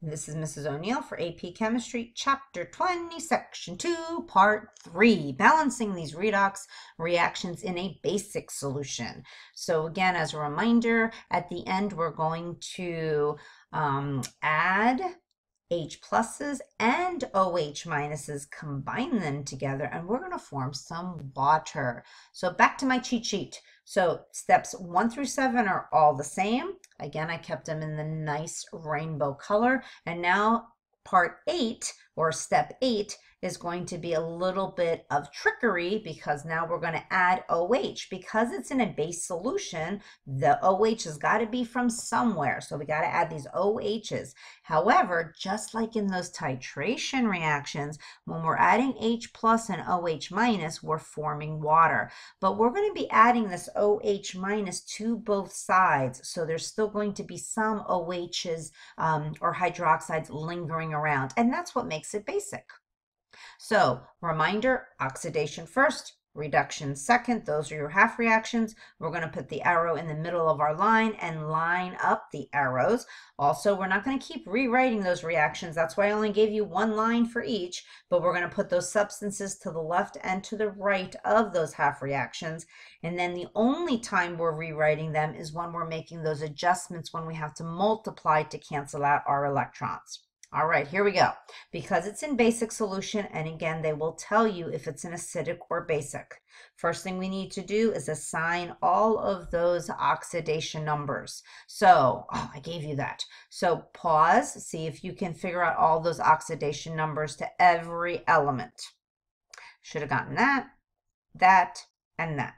This is Mrs. O'Neill for AP Chemistry, Chapter 20, Section 2, Part 3, balancing these redox reactions in a basic solution. So again, as a reminder, at the end, we're going to add H pluses and OH minuses, combine them together, and we're going to form some water. So back to my cheat sheet. So steps 1 through 7 are all the same. Again, I kept them in the nice rainbow color. And now part 8, or step 8, is going to be a little bit of trickery because now we're going to add OH. Because it's in a base solution, the OH has got to be from somewhere. So we got to add these OHs. However, just like in those titration reactions, when we're adding H plus and OH minus, we're forming water. But we're going to be adding this OH minus to both sides. So there's still going to be some OHs or hydroxides lingering around. And that's what makes it basic. So reminder, oxidation first, reduction second. Those are your half reactions. We're going to put the arrow in the middle of our line and line up the arrows. Also, we're not going to keep rewriting those reactions. That's why I only gave you one line for each, but we're going to put those substances to the left and to the right of those half reactions. And then the only time we're rewriting them is when we're making those adjustments when we have to multiply to cancel out our electrons. All right, here we go. Because it's in basic solution, and again, they will tell you if it's an acidic or basic. First thing we need to do is assign all of those oxidation numbers. So, I gave you that. So pause, see if you can figure out all those oxidation numbers to every element. Should have gotten that, and that.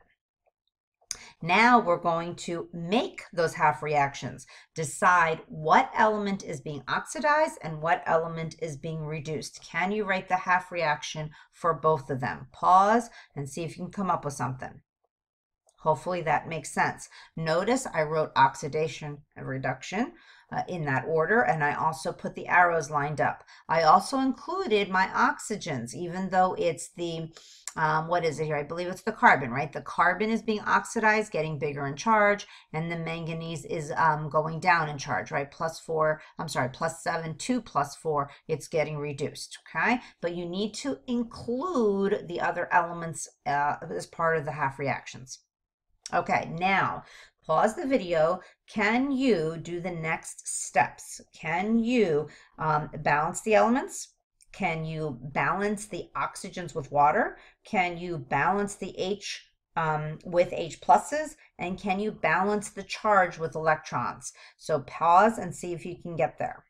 Now we're going to make those half reactions, decide what element is being oxidized and what element is being reduced. Can you write the half reaction for both of them? Pause and see if you can come up with something. Hopefully that makes sense. Notice I wrote oxidation and reduction in that order, and I also put the arrows lined up. I also included my oxygens, even though it's the what is it here? I believe it's the carbon, right? The carbon is being oxidized, getting bigger in charge, and the manganese is going down in charge, right? +7 to +4, it's getting reduced, okay? But you need to include the other elements as part of the half reactions. Okay, now pause the video. Can you do the next steps? Can you balance the elements? Can you balance the oxygens with water? Can you balance the H with H pluses? And can you balance the charge with electrons? So pause and see if you can get there.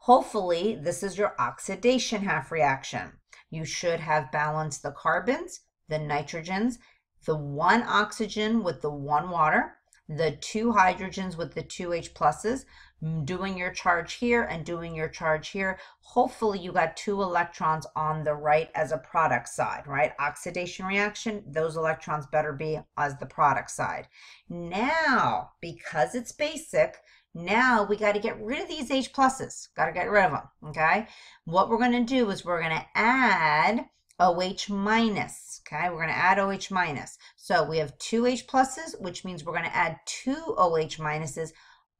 Hopefully, this is your oxidation half reaction. You should have balanced the carbons, the nitrogens, the one oxygen with the one water, the two hydrogens with the two H pluses, doing your charge here and doing your charge here. Hopefully you got 2 electrons on the right as a product side, right? Oxidation reaction, those electrons better be as the product side. Now, because it's basic, now we got to get rid of these H pluses. Got to get rid of them, okay? What we're going to do is we're going to add OH minus, okay? We're going to add OH minus. So we have 2 H pluses, which means we're going to add 2 OH minuses,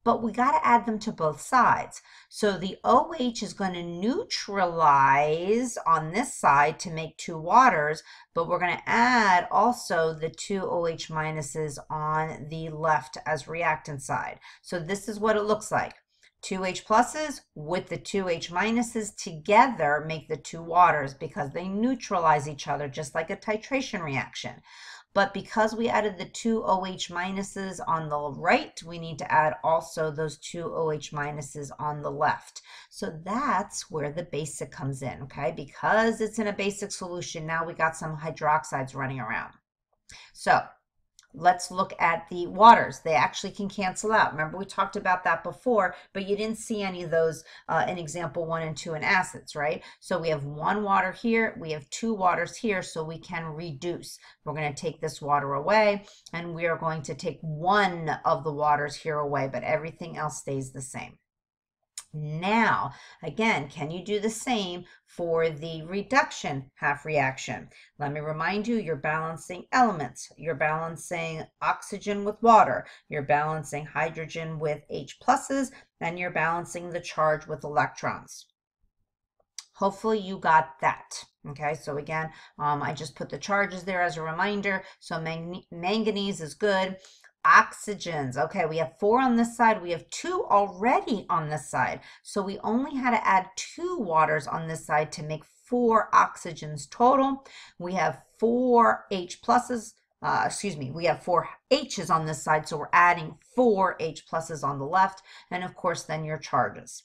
but we got to add them to both sides. So the OH is going to neutralize on this side to make 2 waters, but we're going to add also the 2 OH minuses on the left as reactant side. So this is what it looks like. 2 H pluses with the 2 H minuses together make the 2 waters because they neutralize each other just like a titration reaction. But because we added the 2 OH minuses on the right, we need to add also those 2 OH minuses on the left. So that's where the basic comes in, okay? Because it's in a basic solution, now we got some hydroxides running around. So let's look at the waters. They actually can cancel out. Remember, we talked about that before, but you didn't see any of those in example 1 and 2 in acids, right? So we have 1 water here, we have 2 waters here, so we can reduce. We're going to take this water away, and we are going to take 1 of the waters here away, but everything else stays the same. Now, again, can you do the same for the reduction half reaction? Let me remind you, you're balancing elements. You're balancing oxygen with water. You're balancing hydrogen with H pluses, and you're balancing the charge with electrons. Hopefully you got that. Okay, so again, I just put the charges there as a reminder. So manganese is good. Oxygens, okay, we have 4 on this side. We have 2 already on this side. So we only had to add 2 waters on this side to make 4 oxygens total. We have 4 H pluses. We have 4 H's on this side, so we're adding 4 H pluses on the left, and of course then your charges.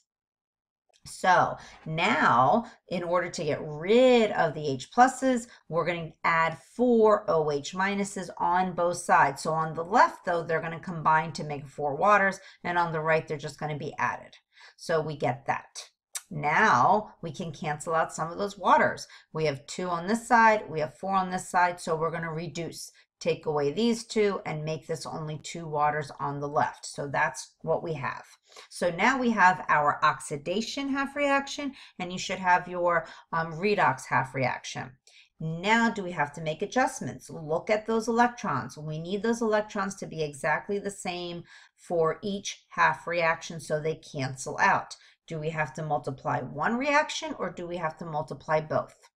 So now, in order to get rid of the H pluses, we're going to add 4 OH minuses on both sides. So on the left, though, they're going to combine to make 4 waters, and on the right, they're just going to be added. So we get that. Now we can cancel out some of those waters. We have 2 on this side, we have 4 on this side, so we're going to reduce. Take away these 2 and make this only 2 waters on the left. So that's what we have. So now we have our oxidation half reaction, and you should have your redox half reaction. Now do we have to make adjustments? Look at those electrons. We need those electrons to be exactly the same for each half reaction so they cancel out. Do we have to multiply one reaction or do we have to multiply both?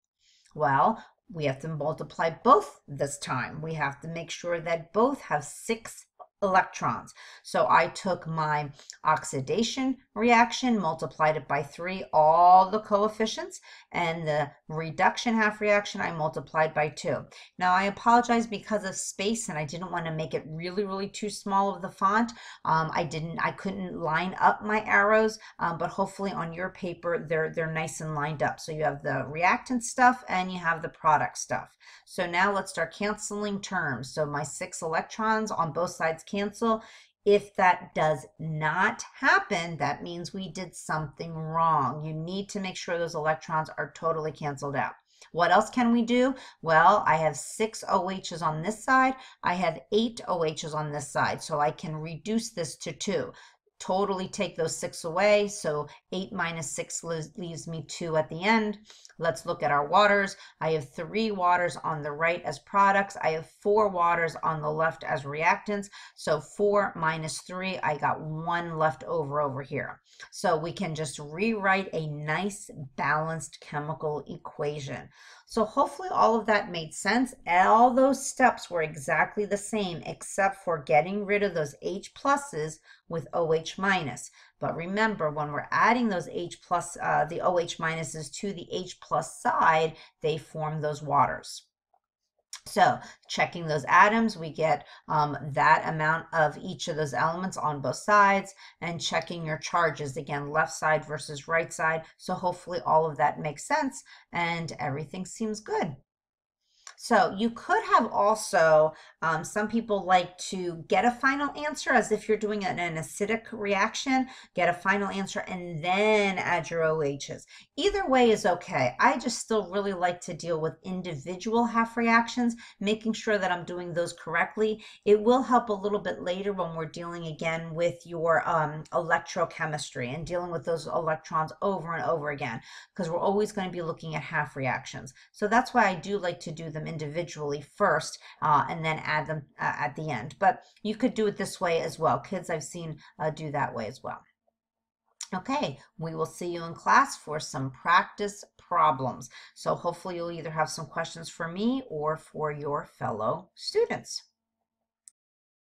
Well, we have to multiply both this time. We have to make sure that both have 6 electrons. So I took my oxidation reaction, multiplied it by 3, all the coefficients, and the reduction half reaction I multiplied by 2. Now I apologize because of space and I didn't want to make it really too small of the font. I couldn't line up my arrows, but hopefully on your paper they're nice and lined up. So you have the reactant stuff and you have the product stuff. So now let's start canceling terms. So my 6 electrons on both sides cancel. If that does not happen, that means we did something wrong. You need to make sure those electrons are totally canceled out. What else can we do? Well, I have 6 OHs on this side. I have 8 OHs on this side, so I can reduce this to 2. Totally take those 6 away, so 8 minus 6 leaves me 2 at the end. Let's look at our waters. I have 3 waters on the right as products. I have 4 waters on the left as reactants. So 4 minus 3, I got 1 left over here. So we can just rewrite a nice balanced chemical equation. So hopefully all of that made sense. All those steps were exactly the same except for getting rid of those H pluses with OH minus. But remember, when we're adding those H plus, the OH minuses to the H plus side, they form those waters. So checking those atoms, we get that amount of each of those elements on both sides, and checking your charges, again, left side versus right side. So hopefully all of that makes sense and everything seems good. So you could have also, some people like to get a final answer as if you're doing an acidic reaction, get a final answer and then add your OHs. Either way is okay. I just still really like to deal with individual half reactions, making sure that I'm doing those correctly. It will help a little bit later when we're dealing again with your electrochemistry and dealing with those electrons over and over again, because we're always going to be looking at half reactions. So that's why I do like to do them individually first and then add them at the end. But you could do it this way as well. Kids I've seen do that way as well. Okay, we will see you in class for some practice problems. So hopefully you'll either have some questions for me or for your fellow students.